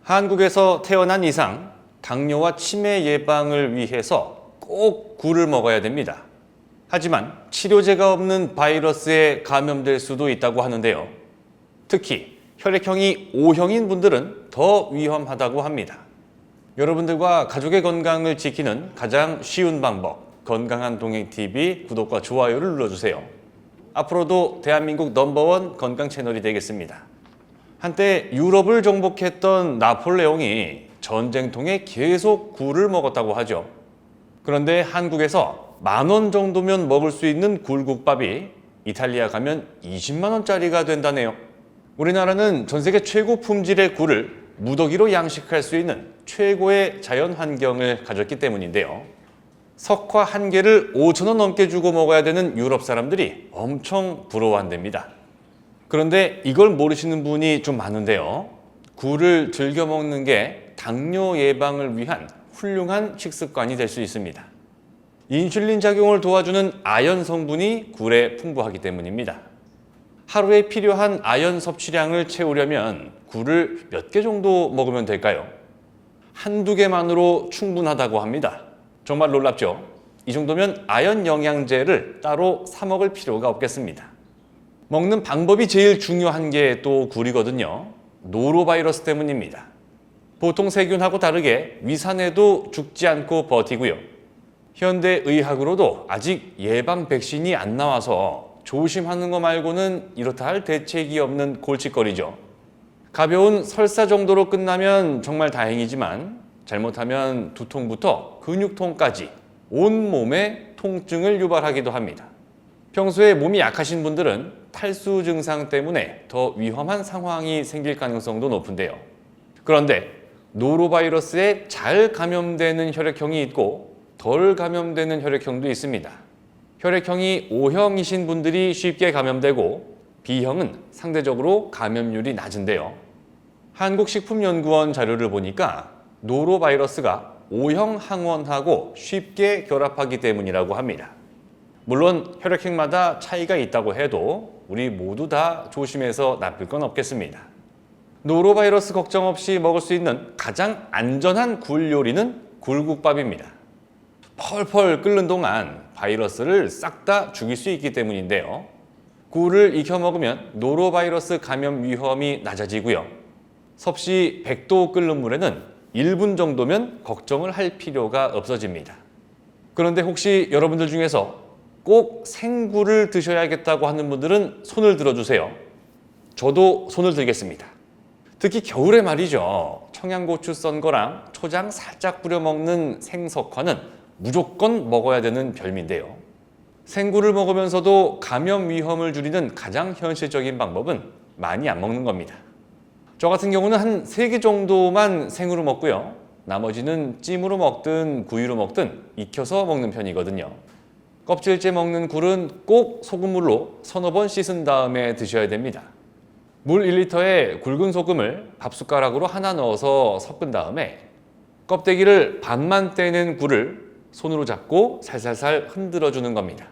한국에서 태어난 이상 당뇨와 치매 예방을 위해서 꼭 굴을 먹어야 됩니다. 하지만 치료제가 없는 바이러스에 감염될 수도 있다고 하는데요. 특히 혈액형이 O형인 분들은 더 위험하다고 합니다. 여러분들과 가족의 건강을 지키는 가장 쉬운 방법, 건강한 동행TV 구독과 좋아요를 눌러주세요. 앞으로도 대한민국 넘버원 건강 채널이 되겠습니다. 한때 유럽을 정복했던 나폴레옹이 전쟁통에 계속 굴을 먹었다고 하죠. 그런데 한국에서 10,000원 정도면 먹을 수 있는 굴국밥이 이탈리아 가면 20만 원짜리가 된다네요. 우리나라는 전 세계 최고 품질의 굴을 무더기로 양식할 수 있는 최고의 자연 환경을 가졌기 때문인데요. 석화 한 개를 5,000원 넘게 주고 먹어야 되는 유럽 사람들이 엄청 부러워한답니다. 그런데 이걸 모르시는 분이 좀 많은데요. 굴을 즐겨 먹는 게 당뇨 예방을 위한 훌륭한 식습관이 될 수 있습니다. 인슐린 작용을 도와주는 아연 성분이 굴에 풍부하기 때문입니다. 하루에 필요한 아연 섭취량을 채우려면 굴을 몇 개 정도 먹으면 될까요? 한두 개만으로 충분하다고 합니다. 정말 놀랍죠? 이 정도면 아연 영양제를 따로 사 먹을 필요가 없겠습니다. 먹는 방법이 제일 중요한 게 또 굴이거든요. 노로바이러스 때문입니다. 보통 세균하고 다르게 위산에도 죽지 않고 버티고요. 현대의학으로도 아직 예방 백신이 안 나와서 조심하는 거 말고는 이렇다 할 대책이 없는 골칫거리죠. 가벼운 설사 정도로 끝나면 정말 다행이지만 잘못하면 두통부터 근육통까지 온몸에 통증을 유발하기도 합니다. 평소에 몸이 약하신 분들은 탈수 증상 때문에 더 위험한 상황이 생길 가능성도 높은데요. 그런데 노로바이러스에 잘 감염되는 혈액형이 있고 덜 감염되는 혈액형도 있습니다. 혈액형이 O형이신 분들이 쉽게 감염되고 B형은 상대적으로 감염률이 낮은데요. 한국식품연구원 자료를 보니까 노로바이러스가 O형 항원하고 쉽게 결합하기 때문이라고 합니다. 물론 혈액형마다 차이가 있다고 해도 우리 모두 다 조심해서 나쁠 건 없겠습니다. 노로바이러스 걱정 없이 먹을 수 있는 가장 안전한 굴 요리는 굴국밥입니다. 펄펄 끓는 동안 바이러스를 싹 다 죽일 수 있기 때문인데요. 굴을 익혀 먹으면 노로바이러스 감염 위험이 낮아지고요. 섭씨 100도 끓는 물에는 1분 정도면 걱정을 할 필요가 없어집니다. 그런데 혹시 여러분들 중에서 꼭 생굴을 드셔야겠다고 하는 분들은 손을 들어주세요. 저도 손을 들겠습니다. 특히 겨울에 말이죠. 청양고추 썬 거랑 초장 살짝 뿌려 먹는 생석화는 무조건 먹어야 되는 별미인데요. 생굴을 먹으면서도 감염 위험을 줄이는 가장 현실적인 방법은 많이 안 먹는 겁니다. 저 같은 경우는 한 3개 정도만 생으로 먹고요. 나머지는 찜으로 먹든 구이로 먹든 익혀서 먹는 편이거든요. 껍질째 먹는 굴은 꼭 소금물로 서너 번 씻은 다음에 드셔야 됩니다. 물 1리터에 굵은 소금을 밥숟가락으로 하나 넣어서 섞은 다음에 껍데기를 반만 떼는 굴을 손으로 잡고 살살살 흔들어 주는 겁니다.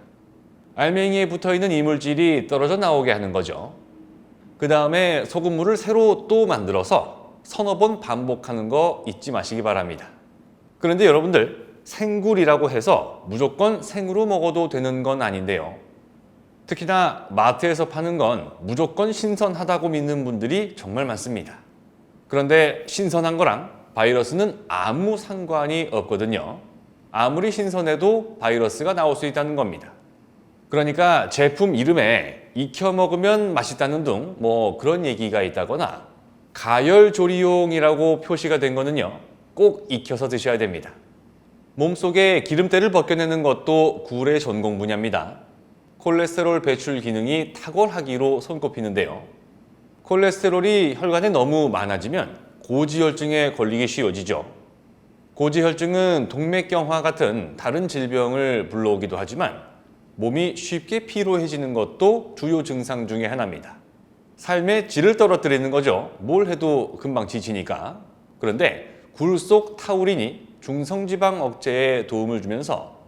알맹이에 붙어있는 이물질이 떨어져 나오게 하는 거죠. 그 다음에 소금물을 새로 또 만들어서 서너 번 반복하는 거 잊지 마시기 바랍니다. 그런데 여러분들 생굴이라고 해서 무조건 생으로 먹어도 되는 건 아닌데요. 특히나 마트에서 파는 건 무조건 신선하다고 믿는 분들이 정말 많습니다. 그런데 신선한 거랑 바이러스는 아무 상관이 없거든요. 아무리 신선해도 바이러스가 나올 수 있다는 겁니다. 그러니까 제품 이름에 익혀 먹으면 맛있다는 등 그런 얘기가 있다거나 가열조리용이라고 표시가 된 거는요. 꼭 익혀서 드셔야 됩니다. 몸속에 기름때를 벗겨내는 것도 굴의 전공 분야입니다. 콜레스테롤 배출 기능이 탁월하기로 손꼽히는데요. 콜레스테롤이 혈관에 너무 많아지면 고지혈증에 걸리기 쉬워지죠. 고지혈증은 동맥경화 같은 다른 질병을 불러오기도 하지만 몸이 쉽게 피로해지는 것도 주요 증상 중에 하나입니다. 삶의 질을 떨어뜨리는 거죠. 뭘 해도 금방 지치니까. 그런데 굴 속 타우린이 중성지방 억제에 도움을 주면서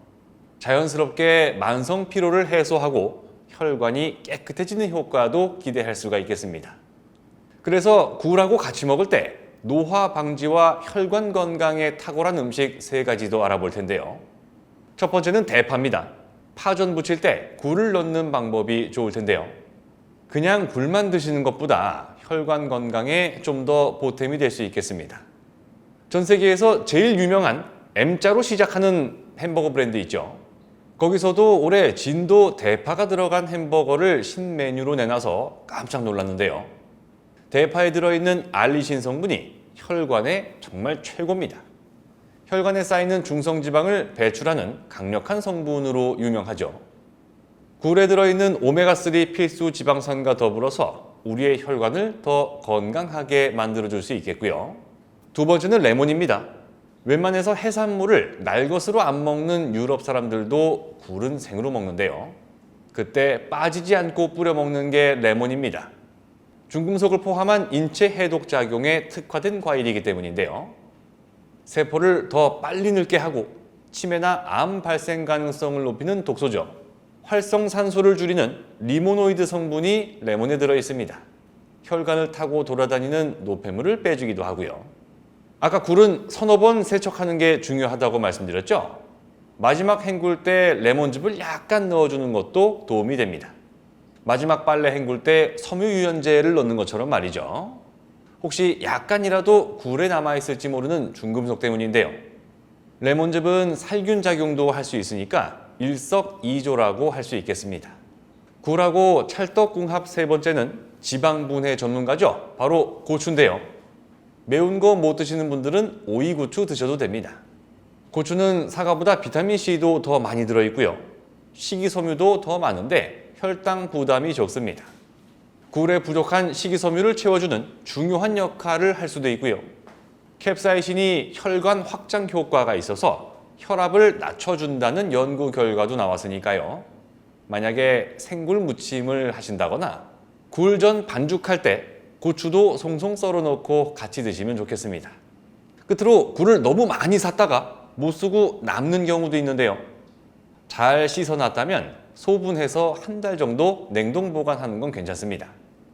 자연스럽게 만성 피로를 해소하고 혈관이 깨끗해지는 효과도 기대할 수가 있겠습니다. 그래서 굴하고 같이 먹을 때 노화 방지와 혈관 건강에 탁월한 음식 3가지도 알아볼 텐데요. 첫 번째는 대파입니다. 파전 부칠 때 굴을 넣는 방법이 좋을 텐데요. 그냥 굴만 드시는 것보다 혈관 건강에 좀 더 보탬이 될 수 있겠습니다. 전 세계에서 제일 유명한 M자로 시작하는 햄버거 브랜드 있죠. 거기서도 올해 진도 대파가 들어간 햄버거를 신메뉴로 내놔서 깜짝 놀랐는데요. 대파에 들어있는 알리신 성분이 혈관에 정말 최고입니다. 혈관에 쌓이는 중성지방을 배출하는 강력한 성분으로 유명하죠. 굴에 들어있는 오메가3 필수 지방산과 더불어서 우리의 혈관을 더 건강하게 만들어줄 수 있겠고요. 두 번째는 레몬입니다. 웬만해서 해산물을 날것으로 안 먹는 유럽 사람들도 굴은 생으로 먹는데요. 그때 빠지지 않고 뿌려 먹는 게 레몬입니다. 중금속을 포함한 인체 해독 작용에 특화된 과일이기 때문인데요. 세포를 더 빨리 늙게 하고 치매나 암 발생 가능성을 높이는 독소죠. 활성산소를 줄이는 리모노이드 성분이 레몬에 들어 있습니다. 혈관을 타고 돌아다니는 노폐물을 빼주기도 하고요. 아까 굴은 서너 번 세척하는 게 중요하다고 말씀드렸죠? 마지막 헹굴 때 레몬즙을 약간 넣어주는 것도 도움이 됩니다. 마지막 빨래 헹굴 때 섬유유연제를 넣는 것처럼 말이죠. 혹시 약간이라도 굴에 남아있을지 모르는 중금속 때문인데요. 레몬즙은 살균 작용도 할 수 있으니까 일석이조라고 할 수 있겠습니다. 굴하고 찰떡궁합 3번째는 지방분해 전문가죠. 바로 고추인데요. 매운 거 못 드시는 분들은 오이고추 드셔도 됩니다. 고추는 사과보다 비타민C도 더 많이 들어있고요. 식이섬유도 더 많은데 혈당 부담이 적습니다. 굴에 부족한 식이섬유를 채워주는 중요한 역할을 할 수도 있고요. 캡사이신이 혈관 확장 효과가 있어서 혈압을 낮춰준다는 연구 결과도 나왔으니까요. 만약에 생굴 무침을 하신다거나 굴전 반죽할 때 고추도 송송 썰어 넣고 같이 드시면 좋겠습니다. 끝으로 굴을 너무 많이 샀다가 못 쓰고 남는 경우도 있는데요. 잘 씻어놨다면 소분해서 한 달 정도 냉동 보관하는 건 괜찮습니다.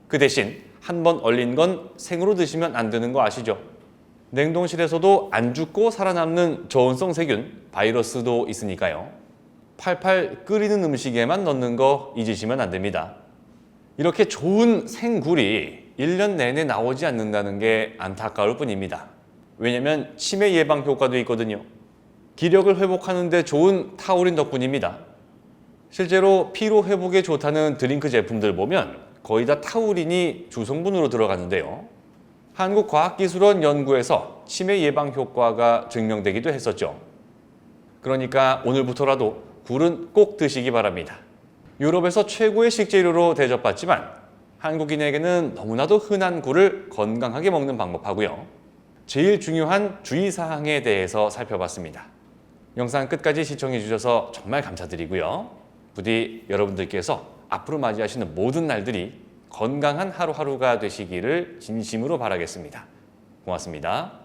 그 대신 한번 얼린 건 생으로 드시면 안 되는 거 아시죠? 냉동실에서도 안 죽고 살아남는 저온성 세균, 바이러스도 있으니까요. 팔팔 끓이는 음식에만 넣는 거 잊으시면 안 됩니다. 이렇게 좋은 생굴이 1년 내내 나오지 않는다는 게 안타까울 뿐입니다. 왜냐면 치매 예방 효과도 있거든요. 기력을 회복하는 데 좋은 타우린 덕분입니다. 실제로 피로 회복에 좋다는 드링크 제품들 보면 거의 다 타우린이 주성분으로 들어가는데요. 한국과학기술원 연구에서 치매 예방 효과가 증명되기도 했었죠. 그러니까 오늘부터라도 굴은 꼭 드시기 바랍니다. 유럽에서 최고의 식재료로 대접받지만 한국인에게는 너무나도 흔한 굴을 건강하게 먹는 방법하고요. 제일 중요한 주의사항에 대해서 살펴봤습니다. 영상 끝까지 시청해 주셔서 정말 감사드리고요. 부디 여러분들께서 앞으로 맞이하시는 모든 날들이 건강한 하루하루가 되시기를 진심으로 바라겠습니다. 고맙습니다.